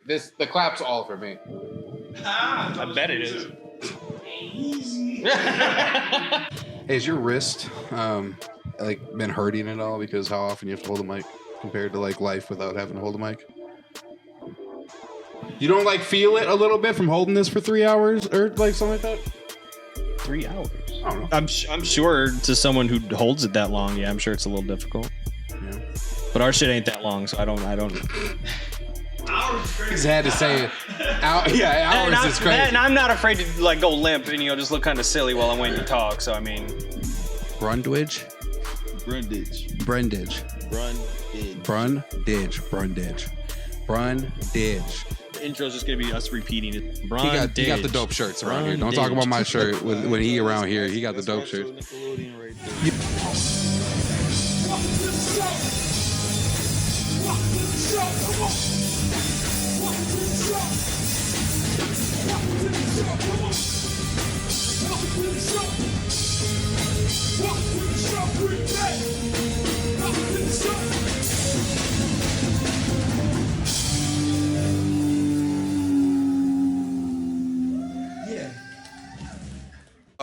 The clap's all for me. I bet it is. Hey, is your wrist like been hurting at all because how often you have to hold the mic compared to like life without having to hold the mic? You don't like feel it a little bit from holding this for 3 hours or like something like that? 3 hours. I don't know. I'm sure to someone who holds it that long, yeah, I'm sure it's a little difficult. Yeah. But our shit ain't that long, so I don't. He's had to say it. Hours is crazy. And I'm not afraid to like go limp and just look kind of silly while I'm waiting to talk. So I mean, Brundidge. the intro's just gonna be us repeating it. He got the dope shirts around here. Don't talk about my shirt when he around here. He got the dope shirts.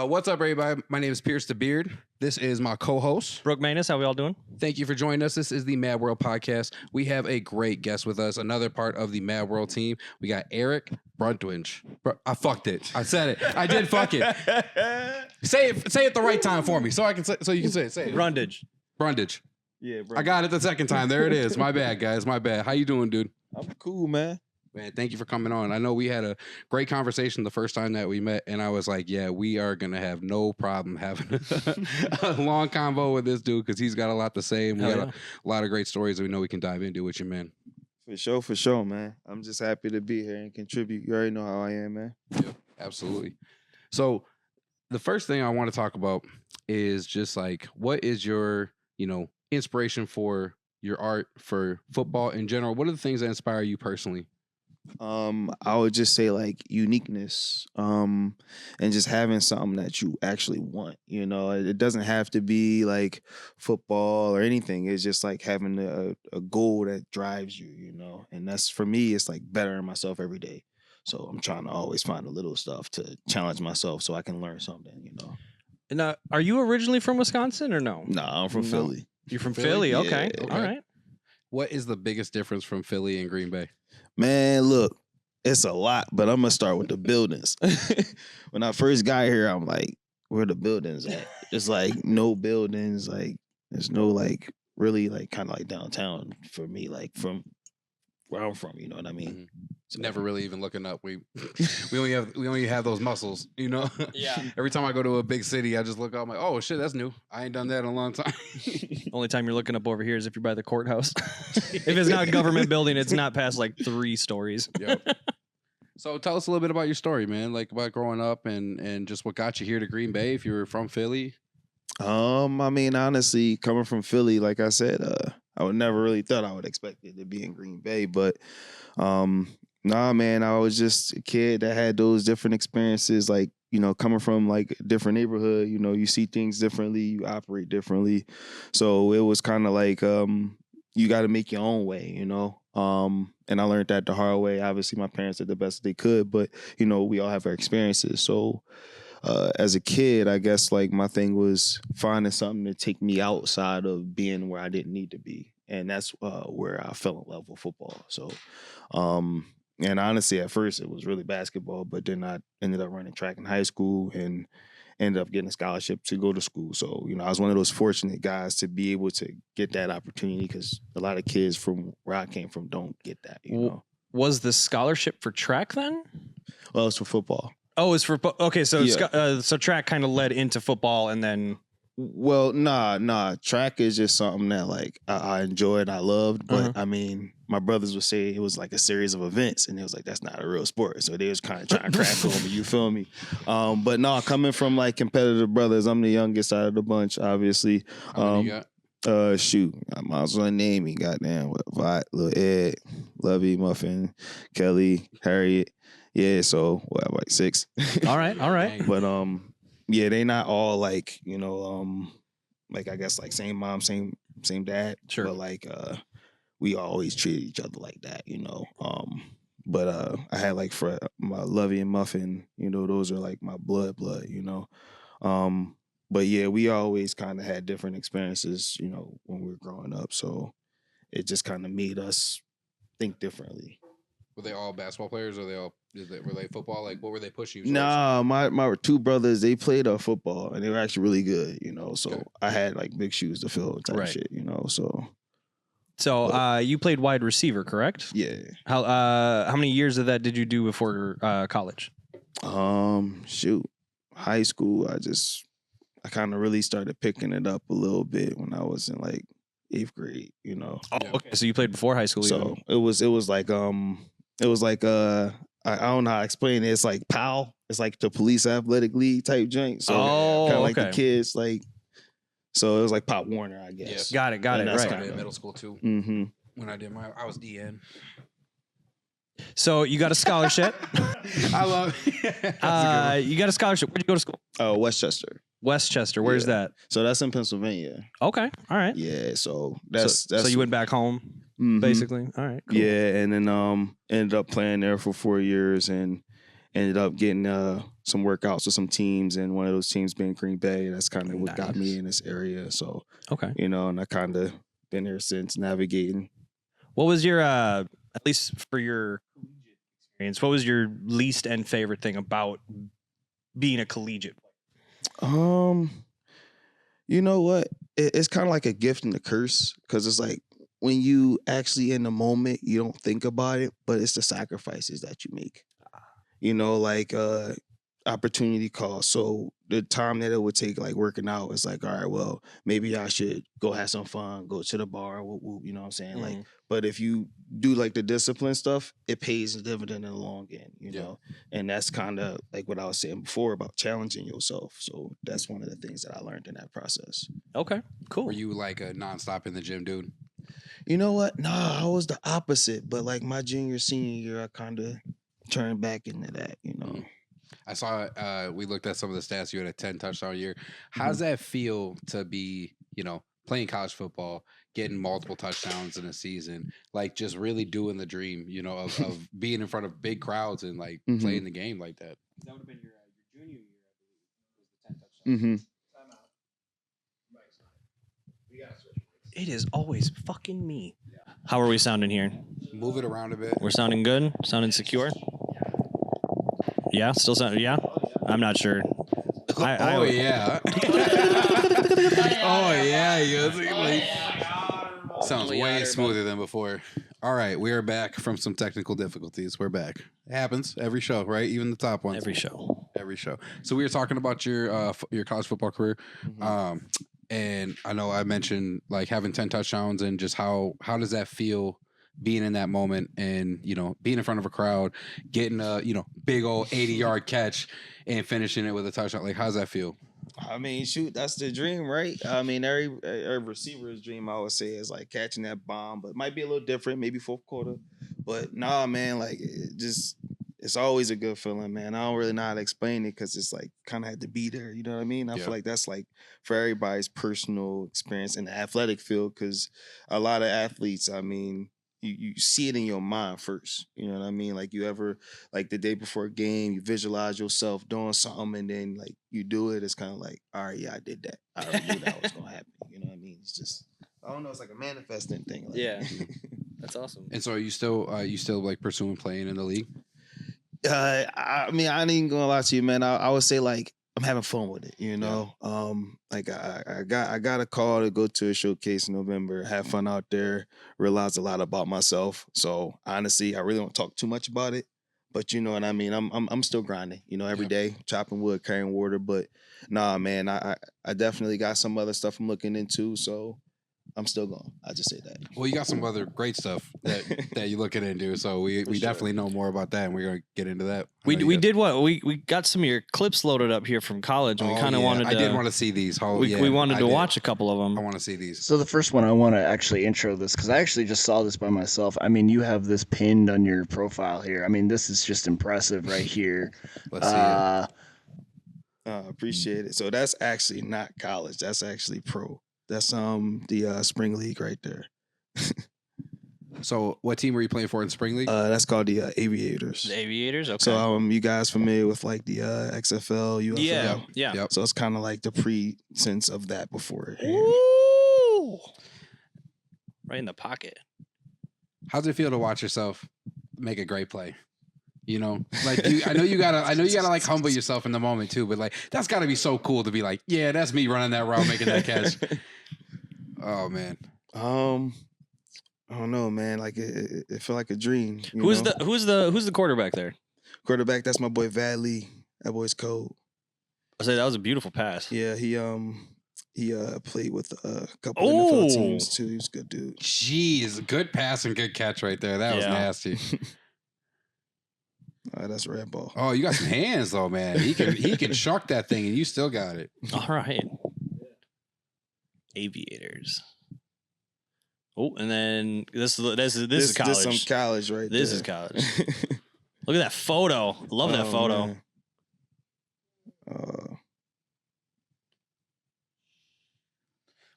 What's up, everybody? My name is PiersDaBeard. This is my co-host, Brook Maness. How we all doing? Thank you for joining us. This is the MadWorld podcast. We have a great guest with us, another part of the MadWorld team. We got Erick Brundidge. I fucked it. I said it. I did fuck it. Say it the right time for me, so you can say it. Say it. Brundidge. Yeah, bro. I got it the second time. There it is. My bad, guys. My bad. How you doing, dude? I'm cool, man. Man, thank you for coming on. I know we had a great conversation the first time that we met, and I was like, yeah, we are going to have no problem having a long convo with this dude because he's got a lot to say, and we got a lot of great stories that we know we can dive into with you, man. For sure, man. I'm just happy to be here and contribute. You already know how I am, man. Yep, absolutely. So the first thing I want to talk about is just like, what is your, inspiration for your art, for football in general? What are the things that inspire you personally? I would just say like uniqueness, and just having something that you actually want. It doesn't have to be like football or anything. It's just like having a goal that drives you, and that's for me. It's like bettering myself every day. So I'm trying to always find a little stuff to challenge myself so I can learn something. And are you originally from Wisconsin or no? Nah, I'm from Philly. You're from Philly? Okay. Yeah. All right. What is the biggest difference from Philly and Green Bay? Man, look, it's a lot, but I'm going to start with the buildings. When I first got here, I'm like, where the buildings at? It's like no buildings, like there's no like really like kind of like downtown for me, like from where I'm from, you know what I mean? Mm-hmm. So never really even looking up. We only have those muscles, Yeah. Every time I go to a big city, I just look up, I'm like, oh shit, that's new. I ain't done that in a long time. Only time you're looking up over here is if you're by the courthouse. If it's not a government building, it's not past like 3 stories. Yep. So tell us a little bit about your story, man. Like about growing up and just what got you here to Green Bay if you were from Philly. I mean, honestly, coming from Philly, like I said, I would never really thought I would expect it to be in Green Bay, but nah, man, I was just a kid that had those different experiences, like, coming from like a different neighborhood, you see things differently, you operate differently. So it was kind of like you got to make your own way, and I learned that the hard way. Obviously, my parents did the best they could, but, we all have our experiences. So as a kid, I guess like my thing was finding something to take me outside of being where I didn't need to be. And that's where I fell in love with football. So, and honestly, at first it was really basketball, but then I ended up running track in high school and ended up getting a scholarship to go to school. So, I was one of those fortunate guys to be able to get that opportunity because a lot of kids from where I came from don't get that, Was the scholarship for track then? Well, it's for football. Oh, it's for okay. So Yeah. So track kind of led into football, and then Well, nah. Track is just something that like I enjoyed, I loved, but I mean, my brothers would say it was like a series of events, and it was like that's not a real sport. So they was kind of trying to crack on me. You feel me? But no, coming from like competitive brothers, I'm the youngest out of the bunch, obviously. How many you got? Shoot, I might as well name me. Goddamn, what? Lil Ed, Lovey, Muffin, Kelly, Harriet. Yeah, so what? Like 6. all right. But yeah, they not all like, like I guess like same mom, same dad. Sure. But like we always treated each other like that, But I had like for my Lovey and Muffin, those are like my blood, But yeah, we always kind of had different experiences, when we were growing up. So it just kind of made us think differently. Were they all basketball players, or were they football? Like, what were they pushing you towards? Nah, my two brothers, they played football and they were actually really good, So Okay. I had like big shoes to fill type Right. shit, So So you played wide receiver, correct? yeah. How many years of that did you do before college? Shoot, high school, I kind of really started picking it up a little bit when I was in like 8th grade, Oh, okay. So you played before high school. So even. it was like I don't know how to explain it. It's like PAL. It's like the police athletic league type joint. So kind of like the kids like. So it was like Pop Warner, I guess. Got it. And that's Right. kinda- in middle school too. Mm-hmm. When I did I was DN. So you got a scholarship. I love. You got a scholarship. Where'd you go to school? Oh, Westchester. Westchester. Where's Yeah. that? So that's in Pennsylvania. Okay. All right. Yeah. So So you went back home, Mhm. basically. All right. Cool. Yeah, and then ended up playing there for 4 years and ended up getting some workouts with some teams, and one of those teams being Green Bay. That's kind of what got me in this area. So Okay. and I kind of been here since navigating. What was your at least for your experience? What was your least and favorite thing about being a collegiate? You know what? It's kind of like a gift and a curse, because it's like when you actually in the moment, you don't think about it, but it's the sacrifices that you make. Like opportunity cost. So the time that it would take, like working out, it's like, all right, well, maybe I should go have some fun, go to the bar, whoop, whoop, you know what I'm saying? Like, but if you do like the discipline stuff, it pays a dividend in the long end, you know? And that's kind of like what I was saying before about challenging yourself. So that's one of the things that I learned in that process. Okay. Cool. Were you like a nonstop in the gym, dude? You know what? Nah, I was the opposite. But like my senior year, I kind of turned back into that, I saw we looked at some of the stats. You had a 10 touchdown year. How does that feel to be, playing college football, getting multiple touchdowns in a season, like just really doing the dream, of being in front of big crowds and like playing the game like that? That would have been your junior year, I believe, was the 10 touchdowns. It is always fucking me. How are we sounding here? Move it around a bit. We're sounding good? Sounding secure? Yeah, still sound. Yeah, I'm not sure. Yeah. Oh yeah, sounds way smoother than before. All right, we are back from some technical difficulties. We're back. It happens every show, right? Even the top ones. Every show. So we were talking about your college football career, and I know I mentioned like having 10 touchdowns and just how does that feel? Being in that moment and, being in front of a crowd, getting a, big old 80-yard catch and finishing it with a touchdown. Like, how's that feel? I mean, shoot, that's the dream, right? I mean, every receiver's dream, I would say, is like catching that bomb, but it might be a little different, maybe fourth quarter. But nah, man, like it's always a good feeling, man. I don't really know how to explain it because it's like kind of had to be there. You know what I mean? I feel like that's like for everybody's personal experience in the athletic field, because a lot of athletes, I mean, you see it in your mind first. You know what I mean? Like you ever, like the day before a game, you visualize yourself doing something and then like you do it. It's kind of like, all right, yeah, I did that. I already knew that was going to happen. You know what I mean? It's just, I don't know. It's like a manifesting thing. Like, Yeah. That's awesome. And so are you still like pursuing playing in the league? I mean, I ain't gonna lie to you, man. I would say like I'm having fun with it, Like I got a call to go to a showcase in November, have fun out there, realize a lot about myself. So honestly, I really don't talk too much about it, but you know what I mean. I'm still grinding, every day, chopping wood, carrying water. But nah, man, I definitely got some other stuff I'm looking into. So I'm still going. I just say that. Well, you got some other great stuff that you're looking into. So we definitely know more about that, and we're gonna get into that. We did what we got some of your clips loaded up here from college, and we kind of wanted. I did want to see these. We wanted to watch a couple of them. I want to see these. So the first one, I want to actually intro this because I actually just saw this by myself. I mean, you have this pinned on your profile here. I mean, this is just impressive right here. Let's see it. Appreciate it. So that's actually not college. That's actually pro. That's the spring league right there. So, what team were you playing for in spring league? That's called the Aviators. The Aviators. Okay. So you guys familiar with like the XFL, UFL? yeah. Yep. So it's kind of like the pre-sense of that before. Ooh. Right in the pocket. How's it feel to watch yourself make a great play? You know, like I know you gotta like humble yourself in the moment too, but like that's gotta be so cool to be like, yeah, that's me running that route, making that catch. Oh man. I don't know, man. Like it felt like a dream. Who's the quarterback there? Quarterback? That's my boy Vadley. That boy's cold. I say that was a beautiful pass. Yeah, he played with a couple NFL teams too. He was a good dude. Jeez, good pass and good catch right there. That was nasty. That's red ball. Oh, you got some hands though, man. He can shuck that thing, and you still got it. All right. Aviators. Oh, and then this is college. This is some college right there. This is college. Look at that photo. Love that photo. Man.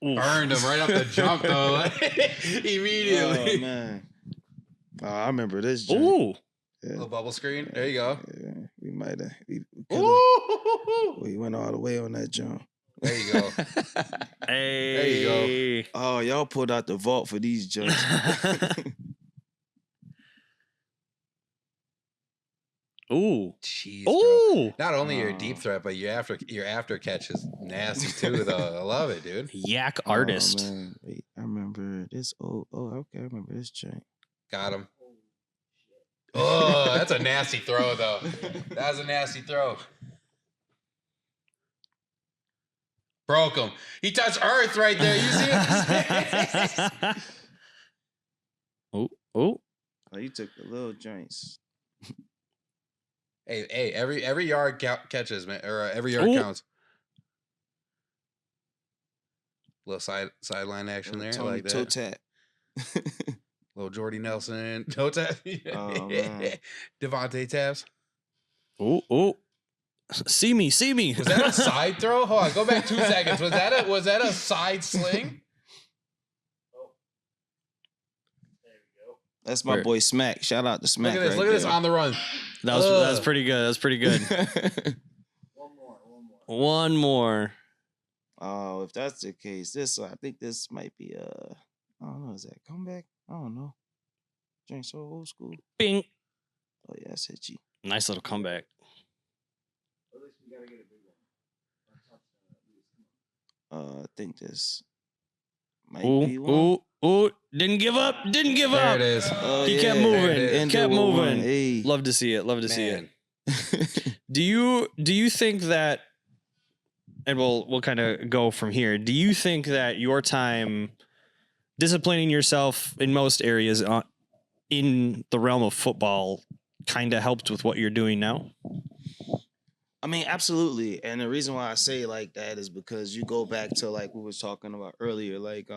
Burned him right up the jump though, immediately. Oh man. I remember this. Joint. Ooh. Yeah. Little bubble screen. There you go. Yeah, we might have. Ooh. We went all the way on that jump. There you go. Hey. There you go. Oh, y'all pulled out the vault for these jumps. Ooh. Jeez, Ooh. bro. Not only your deep threat, but your after catch is nasty too, though. I love it, dude. Yak artist. Oh, man. Wait, I remember this. Okay. I remember this joint. Got him. Oh, that's a nasty throw, though. That was a nasty throw. Broke him. He touched earth right there. You see it? Oh. Oh, you took the little joints. Hey, every yard catches, man, or every yard counts. Little sideline action there, Tony like that. Toe tap. Little Jordy Nelson toe tap. Oh, man. Devontae taps. Oh. See me. Was that a side throw? Hold on, go back 2 seconds. Was that a side sling? That's my boy Smack. Shout out to Smack. Look at this on the run. That's pretty good. That's pretty good. One more. Oh, if that's the case, I think this might be I don't know, is that comeback? I don't know. Drink so old school. Bing. Oh yeah, that's it, G. Nice little comeback. I think this might be one. Ooh. Didn't give up. There it is. He kept moving. End Kept of moving. Hey. Love to see it. See Man. it. Do you think that, and we'll kind of go from here. Do you think that your time disciplining yourself in most areas in the realm of football kind of helped with what you're doing now? I mean, absolutely. And the reason why I say like that is because you go back to like we was talking about earlier, like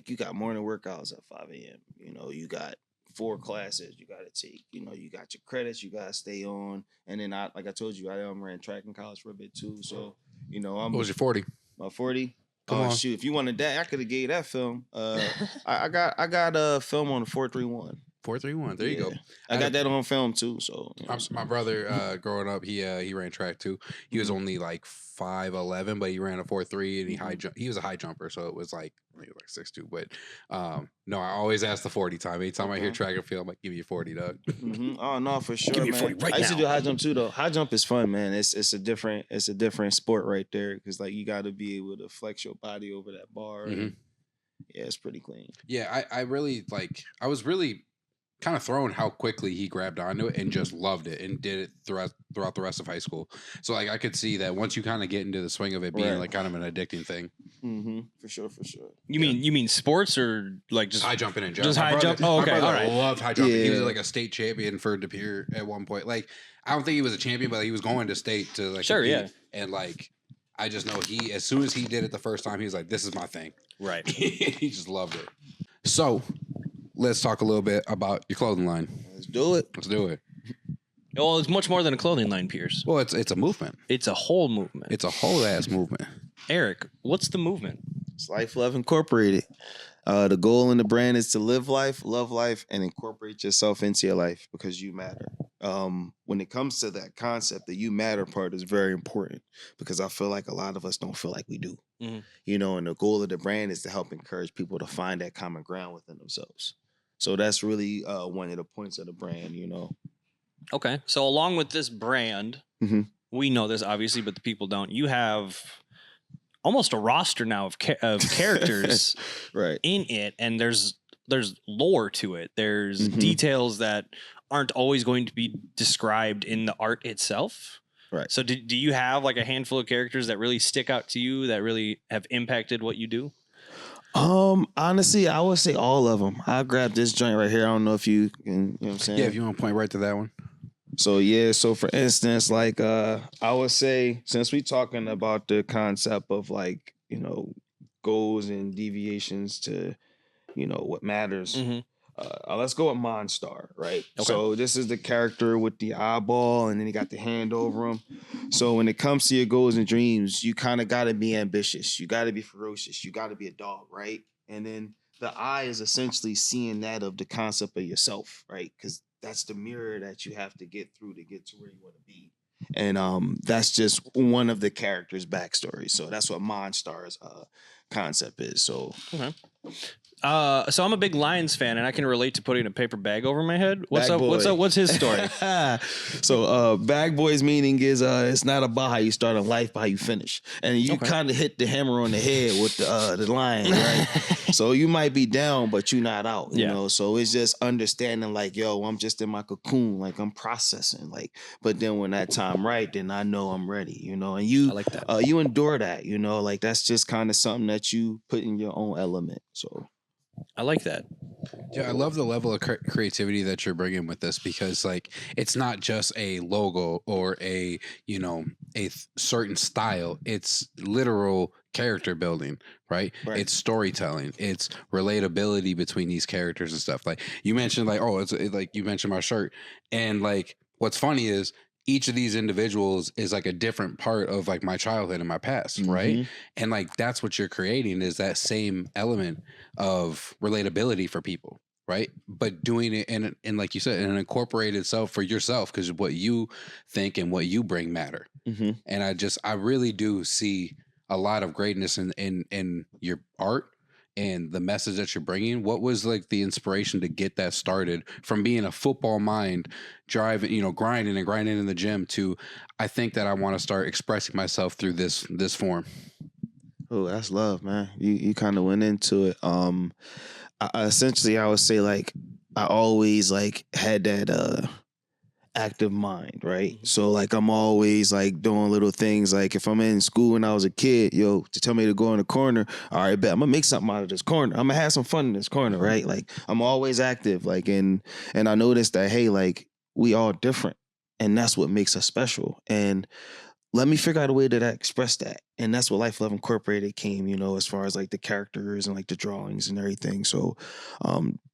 you got morning workouts at 5 a.m. You know, you got 4 classes you got to take. You know, you got your credits you got to stay on. And then like I told you, I ran track in college for a bit too. So, you know, What was your 40? My 40. Come on. Shoot, if you wanted that, I could have gave you that film. I got a film on the 431. 431. There you go. I got that on film too. So My brother, growing up, he ran track too. He was only like 5'11", but he ran a 4.3 and he was a high jumper, so it was like I think it was like 6'2". But no, I always ask the 40 time. Anytime I hear track and field, I'm like, give me a 40, dog. Oh no, for sure. Give me a man. 40 right I used to now. do high jump too, though. High jump is fun, man. It's a different sport right there because like you got to be able to flex your body over that bar. Mhm. Yeah, it's pretty clean. Yeah, I really I was really kind of thrown how quickly he grabbed onto it and just loved it and did it throughout the rest of high school. So like I could see that once you kind of get into the swing of it being Right. like kind of an addicting thing. For sure. You mean sports or like just High jumping in general. Just My high brother- jump? Oh, okay, My brother all right. loved high jumping. He was Yeah. like a state champion for De Pere at one point. Like I don't think he was a champion, but he was going to state to like Sure, compete. yeah. And like I just know as soon as he did it the first time, he was like, "This is my thing." right? He just loved it. So let's talk a little bit about your clothing line. Let's do it. Let's do it. Well, it's much more than a clothing line, Piers. Well, it's a movement. It's a whole movement. It's a whole ass movement. Eric, what's the movement? It's Life Love Incorporated. The goal in the brand is to live life, love life, and incorporate yourself into your life because you matter. When it comes to that concept, the you matter part is very important because I feel like a lot of us don't feel like we do. Mhm. You know, and the goal of the brand is to help encourage people to find that common ground within themselves. So that's really one of the points of the brand, you know. Okay. So along with this brand, Mhm. we know this obviously, but the people don't. You have almost a roster now of characters Right. in it, and there's lore to it. There's Mhm. details that aren't always going to be described in the art itself. Right. So do you have like a handful of characters that really stick out to you that really have impacted what you do? Honestly, I would say all of them. I'll grab this joint right here. I don't know if you can, you know what I'm saying? Yeah, if you want to point right to that one. So yeah, so for instance, like I would say, since we talking about the concept of like, you know, goals and deviations to, you know, what matters. Mhm. Let's go with Monstar, right? Okay. So this is the character with the eyeball, and then he got the hand over him. So when it comes to your goals and dreams, you kind of got to be ambitious. You got to be ferocious. You got to be a dog, right? And then the eye is essentially seeing that of the concept of yourself, right? Because that's the mirror that you have to get through to get to where you want to be. And that's just one of the characters' backstory. So that's what Monstar's concept is. So Okay. So I'm a big Lions fan, and I can relate to putting a paper bag over my head. What's Bag up? What's boy. up? What's his story? So bag boy's meaning is it's not about how you start in life, but how you finish. And you Okay. kind of hit the hammer on the head with the lion, right? So you might be down, but you're not out, you Yeah. know. So it's just understanding like, yo, I'm just in my cocoon, like I'm processing, like. But then when that time right, then I know I'm ready, you know. And you I like that. you endure that, you know, like that's just kind of something that you put in your own element. So I like that. Yeah, I love the level of creativity that you're bringing with this because, like, it's not just a logo or a, you know, certain style. It's literal character building, right? Right. It's storytelling. It's relatability between these characters and stuff. Like you mentioned, like, oh, like you mentioned my shirt, and like, what's funny is each of these individuals is like a different part of like my childhood and my past, right? Mhm. And like that's what you're creating is that same element of relatability for people, right? But doing it in like you said, in an incorporated self for yourself, because what you think and what you bring matter. Mhm. And I really do see a lot of greatness in your art and the message that you're bringing. What was like the inspiration to get that started from being a football mind, driving, you know, grinding in the gym to, I think that I want to start expressing myself through this form. Oh, that's love, man. You kind of went into it. Essentially, I would say like I always like had that active mind, right? So like I'm always like doing little things. Like if I'm in school when I was a kid, yo, to tell me to go in the corner, all right, bet I'm gonna make something out of this corner. I'm gonna have some fun in this corner, right? Like I'm always active. Like and I noticed that hey, like we all different, and that's what makes us special. And let me figure out a way to express that. And that's what Life Love Incorporated came, you know, as far as like the characters and like the drawings and everything. So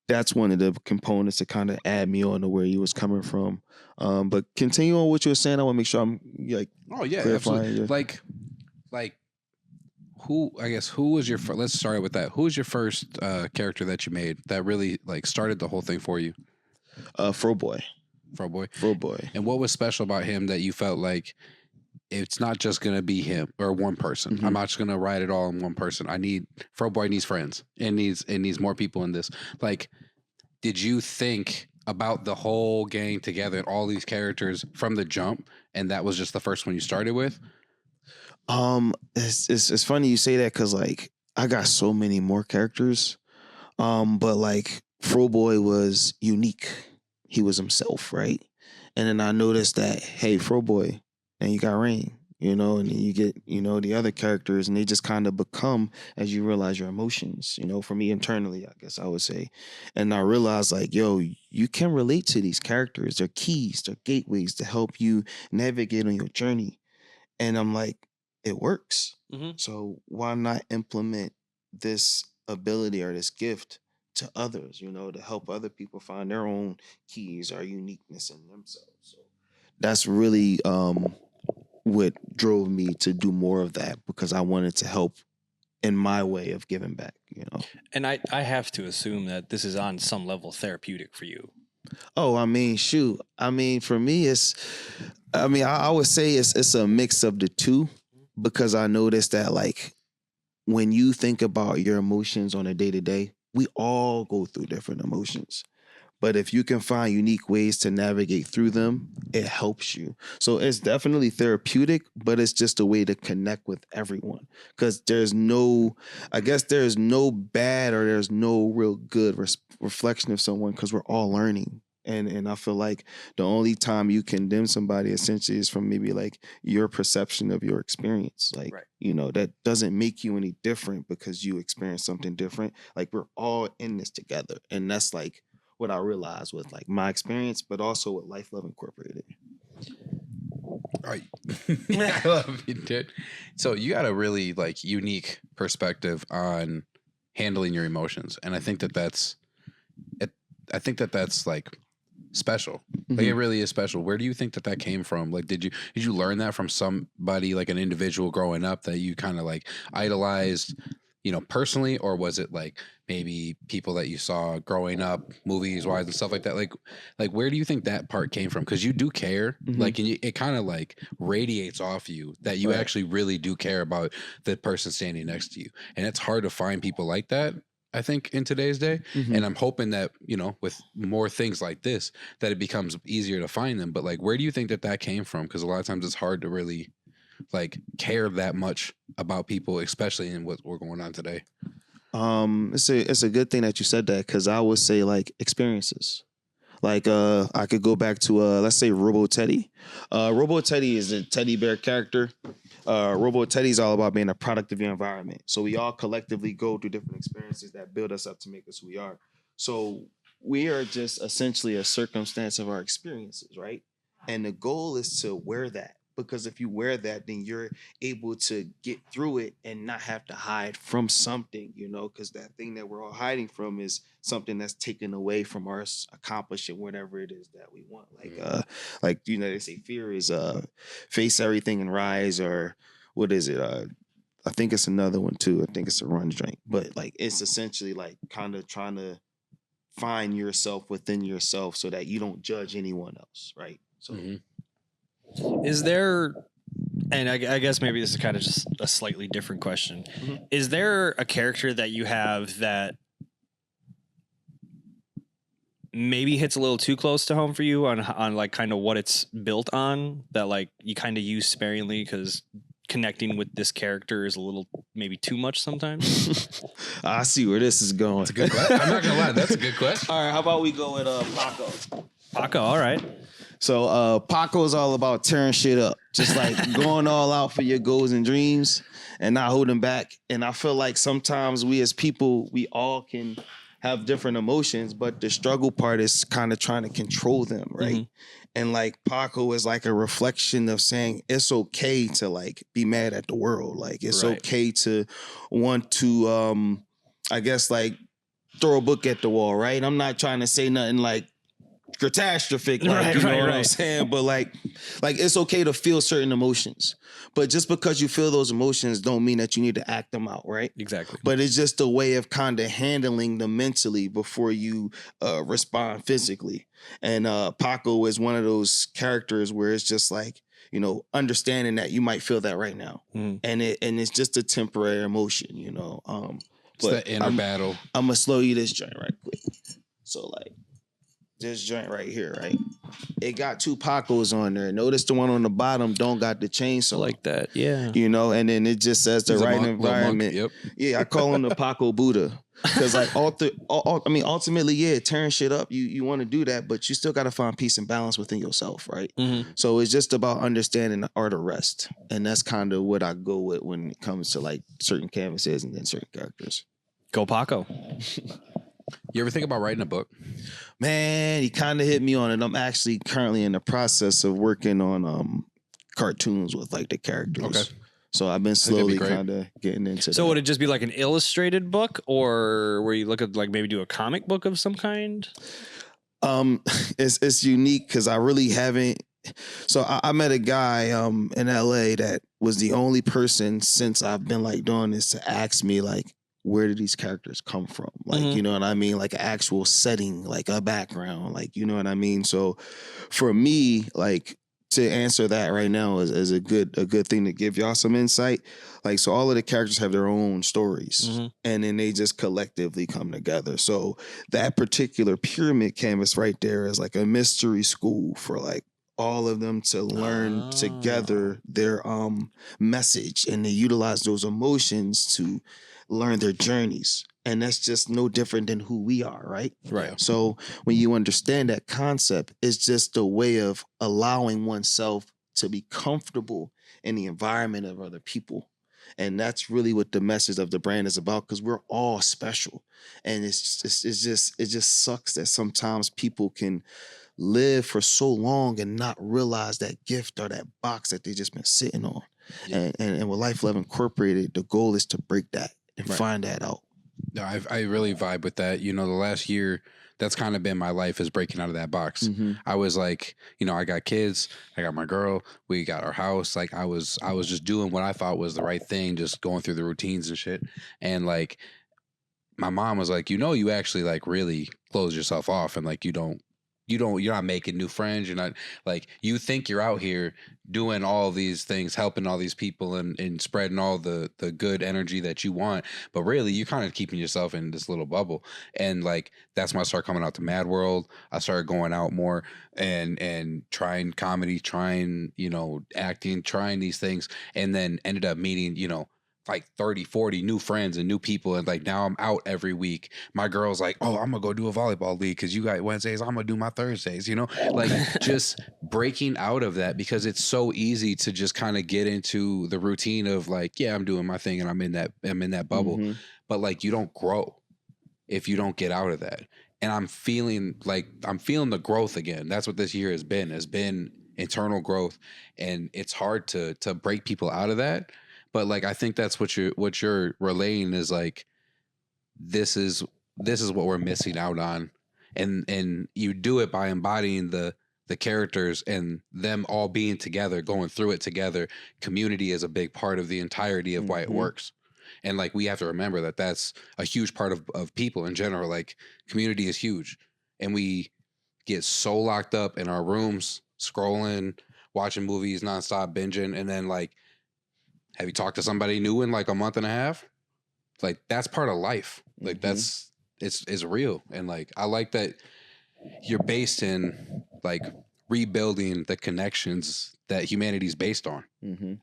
that's one of the components to kind of add me on to where you was coming from. But continue on what you were saying. I want to make sure I'm like Oh yeah, clarifying. absolutely. Like who was your let's start with that. Who was your first character that you made that really like started the whole thing for you? Fro Boy. Fro Boy. Fro Boy. And what was special about him that you felt like it's not just gonna be him or one person. Mhm. I'm not just gonna write it all in one person. Fro Boy needs friends and needs more people in this. Like, did you think about the whole gang together and all these characters from the jump, and that was just the first one you started with? It's funny you say that because like I got so many more characters. But like Fro Boy was unique. He was himself, right? And then I noticed that, hey, Fro Boy, and you got Rain, you know, and then you get, you know, the other characters, and they just kind of become as you realize your emotions, you know, for me internally, I guess I would say. And I realized like, yo, you can relate to these characters. They're keys, they're gateways to help you navigate on your journey. And I'm like, it works. Mhm. So why not implement this ability or this gift to others, you know, to help other people find their own keys or uniqueness in themselves. So that's really what drove me to do more of that because I wanted to help in my way of giving back. you know. And I have to assume that this is on some level therapeutic for you. Oh, I mean, shoot. I mean, for me, I would say it's a mix of the two, because I noticed that, like, when you think about your emotions on a day to day, we all go through different emotions. But if you can find unique ways to navigate through them, it helps you. So it's definitely therapeutic, but it's just a way to connect with everyone. Because there's no bad or there's no real good reflection of someone, because we're all learning. And I feel like the only time you condemn somebody essentially is from maybe like your perception of your experience. Like, Right. you know, that doesn't make you any different because you experience something different. Like, we're all in this together. And that's like what I realized with like my experience, but also with Life Love Incorporated. All right. I love you, dude. So you got a really like unique perspective on handling your emotions. And I think that that's like special. Like, it really is special. Where do you think that came from? Like, did you learn that from somebody, like an individual growing up that you kind of like idolized, you know, personally? Or was it like maybe people that you saw growing up, movies wise and stuff like that? Like where do you think that part came from? Because you do care, like, and it kind of like radiates off you that you actually really do care about the person standing next to you. And it's hard to find people like that, I think, in today's day. And I'm hoping that, you know, with more things like this, that it becomes easier to find them. But like, where do you think that came from? Because a lot of times it's hard to really like care that much about people, especially in what we're going on today. It's a good thing that you said that, because I would say like experiences. Like I could go back to let's say Robo Teddy. Robo Teddy is a teddy bear character. Robo Teddy is all about being a product of your environment. So we all collectively go through different experiences that build us up to make us who we are. So we are just essentially a circumstance of our experiences, right? And the goal is to wear that, because if you wear that, then you're able to get through it and not have to hide from something, you know, because that thing that we're all hiding from is something that's taken away from us accomplishing whatever it is that we want. Like you know, they say fear is face everything and rise, or what is it? I think it's another one too. I think it's a run drink, but like it's essentially like kind of trying to find yourself within yourself so that you don't judge anyone else, right? So. Is there, and I guess maybe this is kind of just a slightly different question. Is there a character that you have that maybe hits a little too close to home for you on like kind of what it's built on, that like you kind of use sparingly because connecting with this character is a little maybe too much sometimes? I see where this is going. That's a good question. I'm not gonna lie, that's a good question. All right, how about we go with Paco? Paco, all right. So Paco is all about tearing shit up, just like going all out for your goals and dreams and not holding back. And I feel like sometimes we as people, we all can have different emotions, but the struggle part is kind of trying to control them, right? And like Paco is like a reflection of saying it's okay to like be mad at the world. Like it's okay to want to, I guess, like throw a book at the wall, right? I'm not trying to say nothing like catastrophic, like, you know what I'm saying? But like it's okay to feel certain emotions. But just because you feel those emotions don't mean that you need to act them out, right? Exactly. But it's just a way of kind of handling them mentally before you respond physically. And Paco is one of those characters where it's just like, you know, understanding that you might feel that right now. And it's just a temporary emotion, you know. It's the inner battle. I'm gonna slow you this joint right quick. So like this joint right here, right? It got two Pacos on there. Notice the one on the bottom don't got the chainsaw. Like that, yeah. You know, and then it just says the right environment. Yep. Yeah, I call him the Paco Buddha. Because like ultimately, yeah, tearing shit up, you want to do that, but you still got to find peace and balance within yourself, right? So it's just about understanding the art of rest. And that's kind of what I go with when it comes to like certain canvases and then certain characters. Go Paco. You ever think about writing a book? Man, he kind of hit me on it. I'm actually currently in the process of working on cartoons with like the characters. Okay. So I've been slowly kind of getting into So that. would it just be like an illustrated book, or were you look at like maybe do a comic book of some kind? It's unique because I really haven't. So I met a guy in LA that was the only person since I've been like doing this to ask me like, where did these characters come from? Like, Mhm. you know what I mean? Like an actual setting, like a background, like, you know what I mean? So for me, like, to answer that right now is a good thing to give y'all some insight. Like, so all of the characters have their own stories, Mhm. and then they just collectively come together. So that particular pyramid canvas right there is like a mystery school for like all of them to learn together their message, and they utilize those emotions to learn their journeys. And that's just no different than who we are, right? Right. So when you understand that concept, it's just a way of allowing oneself to be comfortable in the environment of other people. And that's really what the message of the brand is about, because we're all special. And it just sucks that sometimes people can live for so long and not realize that gift or that box that they just been sitting on. Yeah. And with Life Love Incorporated, the goal is to break that and find that out. No, I really vibe with that. You know, the last year, that's kind of been my life, is breaking out of that box. Mm-hmm. I was like, you know, I got kids, I got my girl, we got our house. Like I was just doing what I thought was the right thing, just going through the routines and shit. And like my mom was like, you know, you actually like really close yourself off, and like you're not making new friends. You're not, like, you think you're out here doing all these things, helping all these people and spreading all the good energy that you want. But really, you're kind of keeping yourself in this little bubble. And like, that's when I started coming out to MadWorld. I started going out more and trying comedy, trying, you know, acting, trying these things. And then ended up meeting, you know, like 30, 40 new friends and new people. And like, now I'm out every week. My girl's like, oh, I'm gonna go do a volleyball league because you got Wednesdays, I'm gonna do my Thursdays, you know, like just breaking out of that, because it's so easy to just kind of get into the routine of like, yeah, I'm doing my thing and I'm in that bubble. Mm-hmm. But like, you don't grow if you don't get out of that. And I'm feeling the growth again. That's what this year has been internal growth. And it's hard to break people out of that. But like, I think that's what you're relaying is like, this is what we're missing out on. And you do it by embodying the characters and them all being together, going through it together. Community is a big part of the entirety of why it works. And like, we have to remember that that's a huge part of people in general. Like, community is huge. And we get so locked up in our rooms, scrolling, watching movies nonstop, binging, and then like, have you talked to somebody new in like a month and a half? Like, that's part of life. Like, that's, it's real. And like, I like that you're based in like rebuilding the connections that humanity's based on,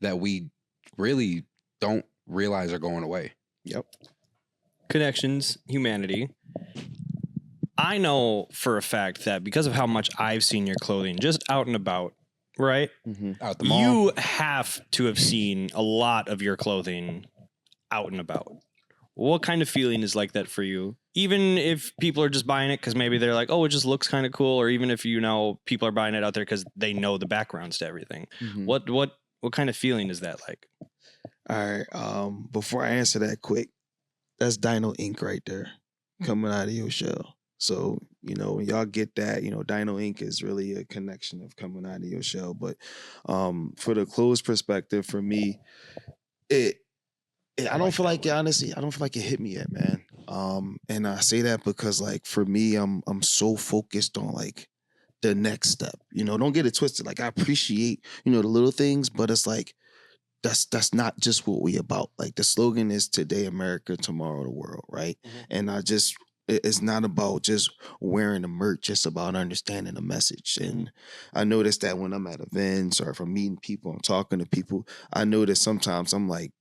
that we really don't realize are going away. Yep. Connections, humanity. I know for a fact that because of how much I've seen your clothing just out and about, right? Out the mall. You have to have seen a lot of your clothing out and about. What kind of feeling is like that for you? Even if people are just buying it because maybe they're like, oh, it just looks kind of cool, or even if you know people are buying it out there because they know the backgrounds to everything. What kind of feeling is that like? All right. Before I answer that quick, that's Dino Inc. right there, coming out of your shell. So, you know, when y'all get that, you know, Dino Inc. is really a connection of coming out of your shell. But for the clothes perspective, for me, I don't feel like it, honestly, I don't feel like it hit me yet, man. And I say that because like, for me, I'm so focused on like the next step, you know, don't get it twisted. Like, I appreciate, you know, the little things, but it's like, that's not just what we about. Like, the slogan is today America, tomorrow the world, right? And it's not about just wearing the merch, it's about understanding the message. And I noticed that when I'm at events or if I'm meeting people, I'm talking to people, I notice sometimes I'm like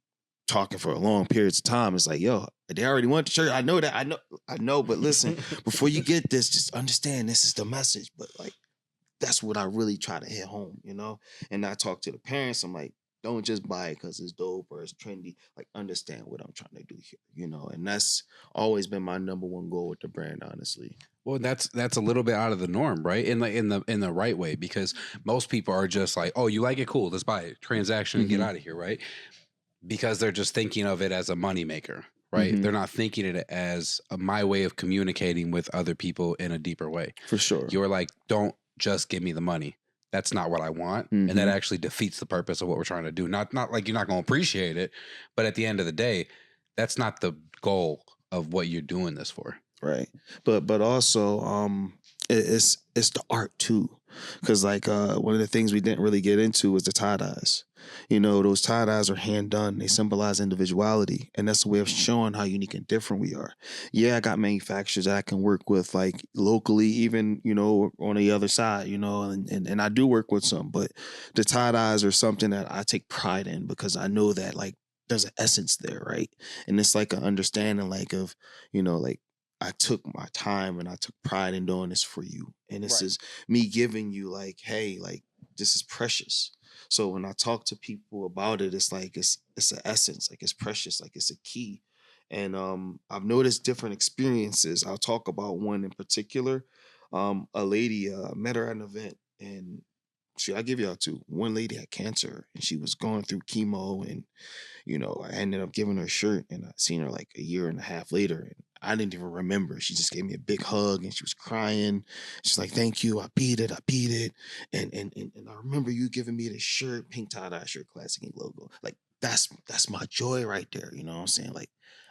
talking for a long periods of time. It's like, yo, they already want the shirt. I know that. I know, but listen, before you get this, just understand this is the message. But like, that's what I really try to hit home, you know? And I talk to the parents, I'm like, don't just buy it because it's dope or it's trendy. Like, understand what I'm trying to do here, you know? And that's always been my number one goal with the brand, honestly. Well, that's a little bit out of the norm, right? In the right way, because most people are just like, oh, you like it, cool, let's buy it, transaction, and get out of here, right? Because they're just thinking of it as a moneymaker, right? They're not thinking it as my way of communicating with other people in a deeper way. For sure. You're like, don't just give me the money. That's not what I want. And that actually defeats the purpose of what we're trying to do. Not like you're not going to appreciate it, but at the end of the day, that's not the goal of what you're doing this for. Right. But also it's the art too. Cause like one of the things we didn't really get into was the tie-dyes. You know, those tie-dyes are hand done. They symbolize individuality. And that's a way of showing how unique and different we are. Yeah, I got manufacturers that I can work with like locally, even, you know, on the other side, you know, and I do work with some, but the tie-dyes are something that I take pride in because I know that like there's an essence there, right? And it's like an understanding like of, you know, like I took my time and I took pride in doing this for you. And this is me giving you like, hey, like this is precious. So when I talk to people about it, it's like it's an essence, like it's precious, like it's a key. And I've noticed different experiences. I'll talk about one in particular. A lady met her at an event and I'll give y'all two. One lady had cancer and she was going through chemo and you know, I ended up giving her a shirt and I seen her like a year and a half later and I didn't even remember. She just gave me a big hug and she was crying. She's like, thank you. I beat it. And I remember you giving me this shirt, pink tie-dye shirt, classic ink logo. Like that's my joy right there. You know what I'm saying? Like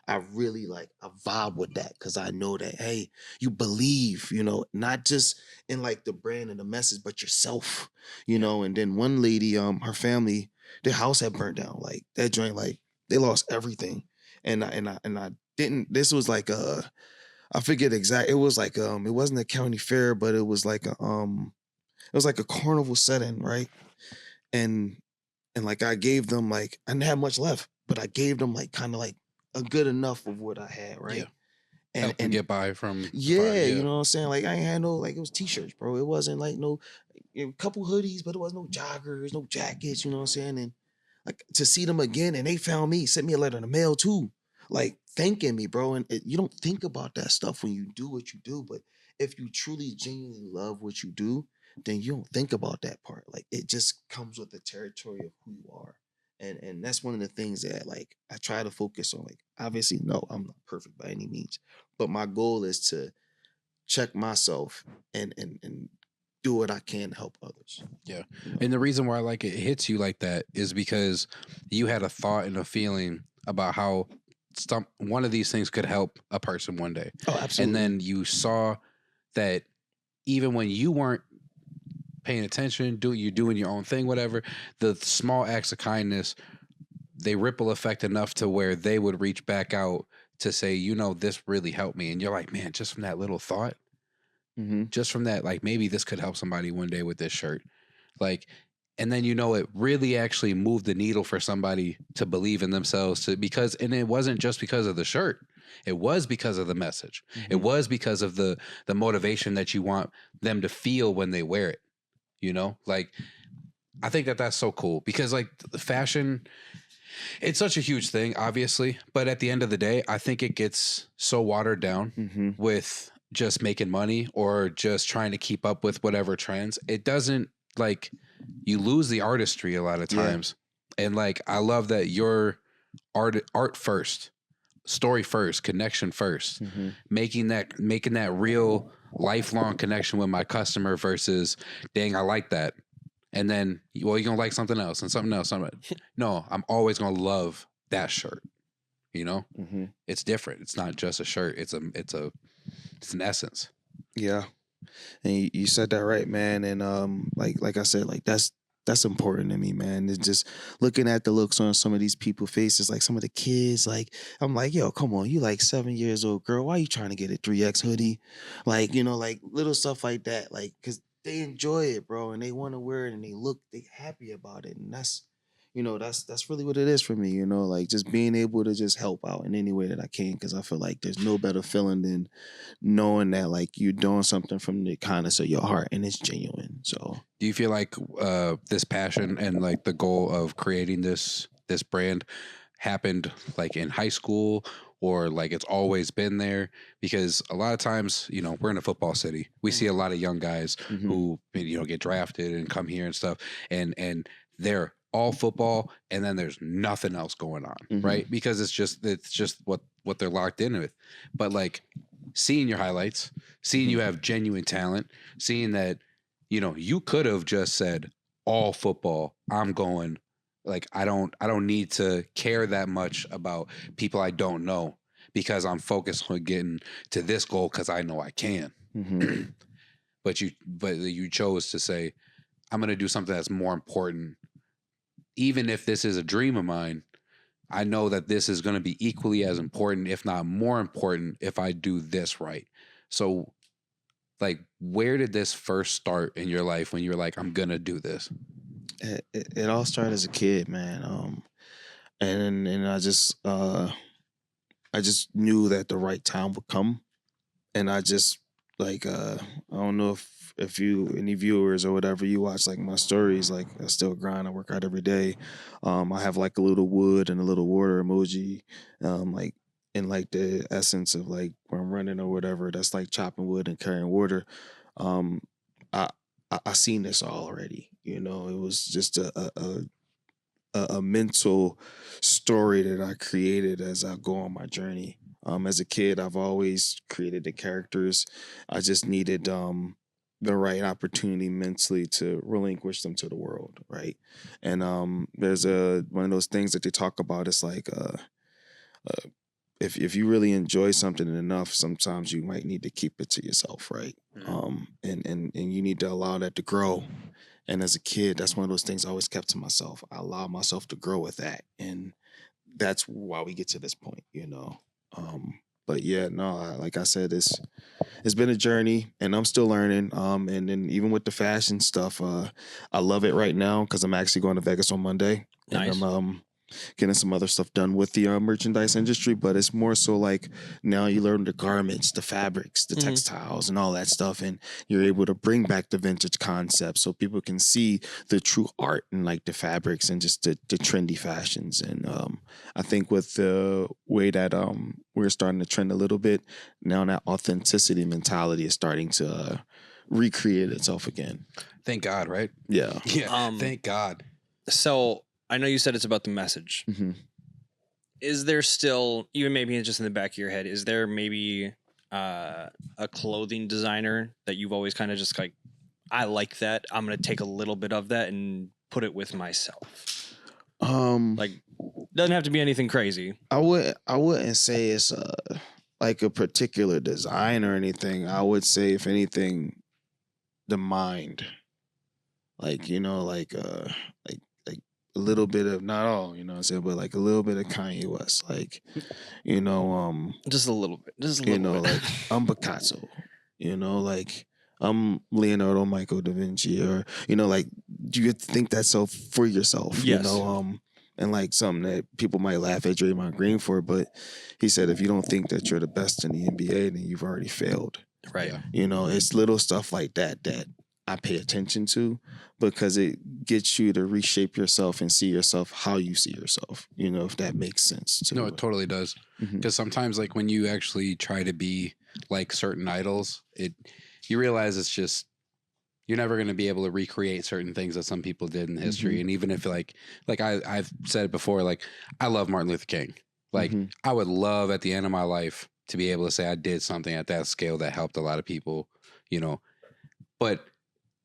I really like I vibe with that because I know that hey, you believe, you know, not just in like the brand and the message, but yourself, you know. And then one lady, her family, their house had burnt down. Like that joint, like they lost everything. And I didn't. This was like I forget exact. It was like it wasn't a county fair, but it was like a carnival setting, right? And like I gave them like I didn't have much left, but I gave them like kind of like a good enough of what I had, right? Yeah. And Help them get by from yeah, you know what I'm saying? Like I ain't had no like it was t-shirts, bro. It wasn't like no a couple hoodies, but it was no joggers, no jackets, you know what I'm saying? And like to see them again and they found me, sent me a letter in the mail too. Like thanking me, bro. And you don't think about that stuff when you do what you do, but if you truly genuinely love what you do, then you don't think about that part. Like it just comes with the territory of who you are. And that's one of the things that like I try to focus on. Like obviously, no, I'm not perfect by any means, but my goal is to check myself and do what I can to help others. Yeah. You know? And the reason why like it hits you like that is because you had a thought and a feeling about how one of these things could help a person one day. Oh, absolutely. And then you saw that even when you weren't paying attention, you're doing your own thing, whatever, the small acts of kindness, they ripple effect enough to where they would reach back out to say, you know, this really helped me. And you're like, man, just from that little thought, just from that, like maybe this could help somebody one day with this shirt. Like, and then, you know, it really actually moved the needle for somebody to believe in themselves and it wasn't just because of the shirt. It was because of the message. It was because of the motivation that you want them to feel when they wear it. You know, like, I think that's so cool because like the fashion, it's such a huge thing, obviously. But at the end of the day, I think it gets so watered down with just making money or just trying to keep up with whatever trends. It doesn't like you lose the artistry a lot of times. Yeah. And like, I love that your art first, story first, connection first, making that real lifelong connection with my customer versus dang, I like that. And then, well, you're going to like something else and something else. No, I'm always going to love that shirt. You know, it's different. It's not just a shirt. It's an essence. Yeah. And you said that right, man. And like I said, like that's important to me, man. It's just looking at the looks on some of these people's faces, like some of the kids, like I'm like, yo, come on, you like 7 years old, girl. Why are you trying to get a 3X hoodie? Like, you know, like little stuff like that. Like, cause they enjoy it, bro, and they want to wear it and they happy about it. And that's, you know, that's really what it is for me, you know, like just being able to just help out in any way that I can. Cause I feel like there's no better feeling than knowing that like you're doing something from the kindness of your heart and it's genuine. So do you feel like this passion and like the goal of creating this brand happened like in high school or like it's always been there? Because a lot of times, you know, we're in a football city. We see a lot of young guys who, you know, get drafted and come here and stuff and they're all football and then there's nothing else going on, right? Because it's just what they're locked in with. But like seeing your highlights, seeing you have genuine talent, seeing that, you know, you could have just said all football, I'm going Like I don't need to care that much about people I don't know because I'm focused on getting to this goal because I know I can. Mm-hmm. But you chose to say, I'm going to do something that's more important. Even if this is a dream of mine, I know that this is going to be equally as important, if not more important, if I do this right. So, like, where did this first start in your life when you were like, I'm going to do this? It all started as a kid, man. And I just knew that the right time would come, and I just like I don't know if you any viewers or whatever you watch like my stories, like I still grind, I work out every day. I have like a little wood and a little water emoji, like in like the essence of like where I'm running or whatever. That's like chopping wood and carrying water. Um, I I seen this already. You know, it was just a mental story that I created as I go on my journey. As a kid, I've always created the characters. I just needed the right opportunity mentally to relinquish them to the world, right? And there's one of those things that they talk about. It's like if you really enjoy something enough, sometimes you might need to keep it to yourself, right? And you need to allow that to grow. And as a kid, that's one of those things I always kept to myself. I allowed myself to grow with that. And that's why we get to this point, you know. But yeah, no, like I said, it's been a journey and I'm still learning. And then even with the fashion stuff, I love it right now because I'm actually going to Vegas on Monday. Nice. And I'm getting some other stuff done with the merchandise industry, but it's more so like now you learn the garments, the fabrics, the textiles and all that stuff, and you're able to bring back the vintage concept so people can see the true art and like the fabrics and just the trendy fashions. And I think with the way that we're starting to trend a little bit, now that authenticity mentality is starting to recreate itself again. Thank God, right? Yeah. Yeah. Thank God. So I know you said it's about the message. Mm-hmm. Is there still, even maybe just in the back of your head, is there maybe a clothing designer that you've always kind of just like, I like that, I'm going to take a little bit of that and put it with myself? Like, doesn't have to be anything crazy. I wouldn't say it's like a particular design or anything. I would say, if anything, the mind. Like, you know, like a little bit of, not all, you know what I'm saying, but like a little bit of Kanye West. Like, you know, just a little bit. Just a you little know, bit. like I'm Picasso, you know, like I'm Leonardo Michael da Vinci, or, you know, like, do you think that's so for yourself? Yes. You know, and like something that people might laugh at Draymond Green for, but he said, if you don't think that you're the best in the NBA, then you've already failed. Right. Yeah. You know, it's little stuff like that I pay attention to, because it gets you to reshape yourself and see yourself how you see yourself, you know, if that makes sense to No, it totally does. Because sometimes, like, when you actually try to be like certain idols, you realize it's just, you're never going to be able to recreate certain things that some people did in history. And even if like I've said it before, like, I love Martin Luther King. Like, I would love at the end of my life to be able to say I did something at that scale that helped a lot of people, you know, but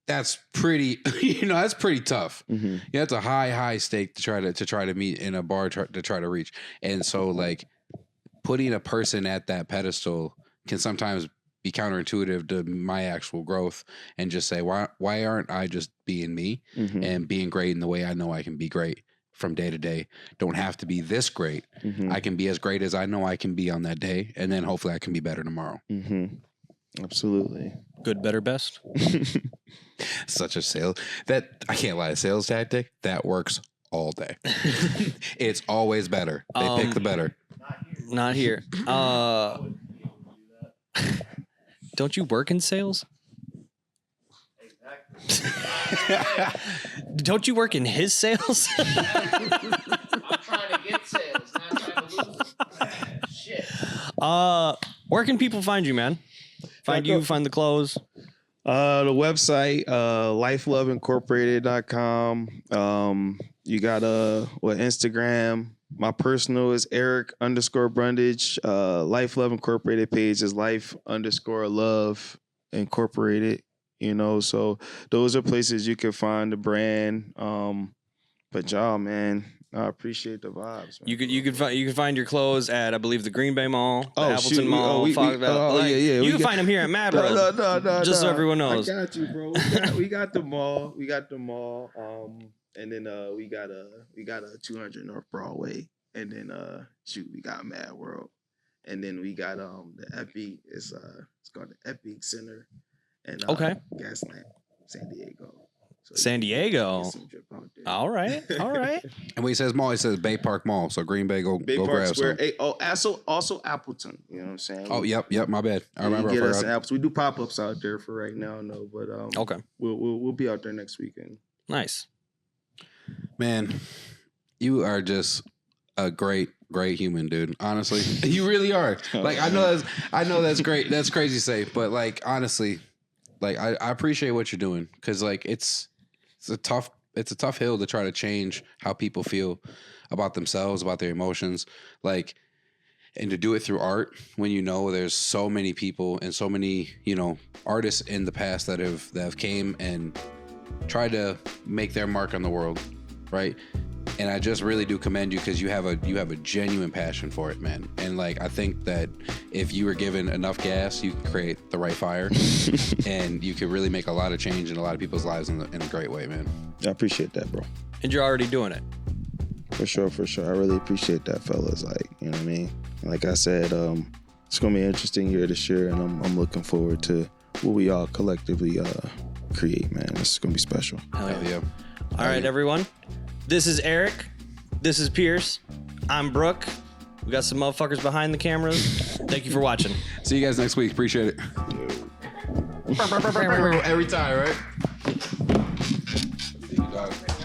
that's pretty, you know, that's pretty tough. Yeah, that's a high stake to try to meet in a bar, to try to reach. And so, like, putting a person at that pedestal can sometimes be counterintuitive to my actual growth, and just say, why aren't I just being me and being great in the way I know I can be great from day to day? Don't have to be this great. I can be as great as I know I can be on that day, and then hopefully I can be better tomorrow. Absolutely. Good, better, best. Such a sales tactic that works all day. It's always better. They pick the better. Not here. Don't you work in sales? Don't you work in his sales? I'm trying to get sales, not trying to lose them. Shit. Where can people find you, man? Find the clothes. The website, lifeloveincorporated.com. You got Instagram. My personal is Erick_Brundidge. Life Love Incorporated page is Life_Love Incorporated. You know, so those are places you can find the brand. But y'all, man, I appreciate the vibes. Man. You could find your clothes at, I believe, the Green Bay Mall, the Oh, Appleton shoot. Mall, Fox Valley. yeah. You can find them here at MadWorld. No, just so everyone knows. I got you, bro. We got the mall. We got the mall. And then we got a 200 North Broadway. And then we got MadWorld. And then we got the Epic. It's called the Epic Center. And Gaslamp, San Diego. So San Diego. All right. And when he says mall, he says Bay Park Mall. So Green Bay, go Bay Park grab Square. some. Also Appleton. You know what I'm saying? Oh, yep. My bad. I remember. Get us apples. We do pop-ups out there for right now, no, but okay. We'll be out there next weekend. Nice. Man, you are just a great human, dude. Honestly, you really are. Like I know that's great. That's crazy to say, but like honestly, like I appreciate what you're doing because like it's a tough hill to try to change how people feel about themselves, about their emotions, like, and to do it through art when you know there's so many people and so many artists in the past that have came and tried to make their mark on the world, right? And I just really do commend you because you have a genuine passion for it, man. And like I think that if you were given enough gas, you could create the right fire, and you could really make a lot of change in a lot of people's lives in a great way, man. I appreciate that, bro. And you're already doing it. For sure. I really appreciate that, fellas. Like, you know what I mean? Like I said, it's gonna be interesting year this year, and I'm looking forward to what we all collectively create, man. This is gonna be special. Hell yeah. All right, everyone. This is Eric. This is Pierce. I'm Brooke. We got some motherfuckers behind the cameras. Thank you for watching. See you guys next week. Appreciate it. Every time, right?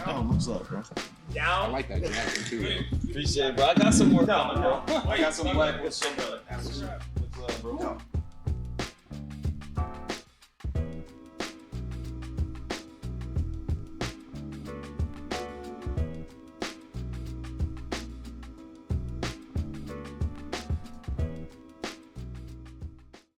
Oh, what's up, bro? I like that jacket too. Appreciate it, bro. I got some more coming, bro. I got some black with some. What's up, bro?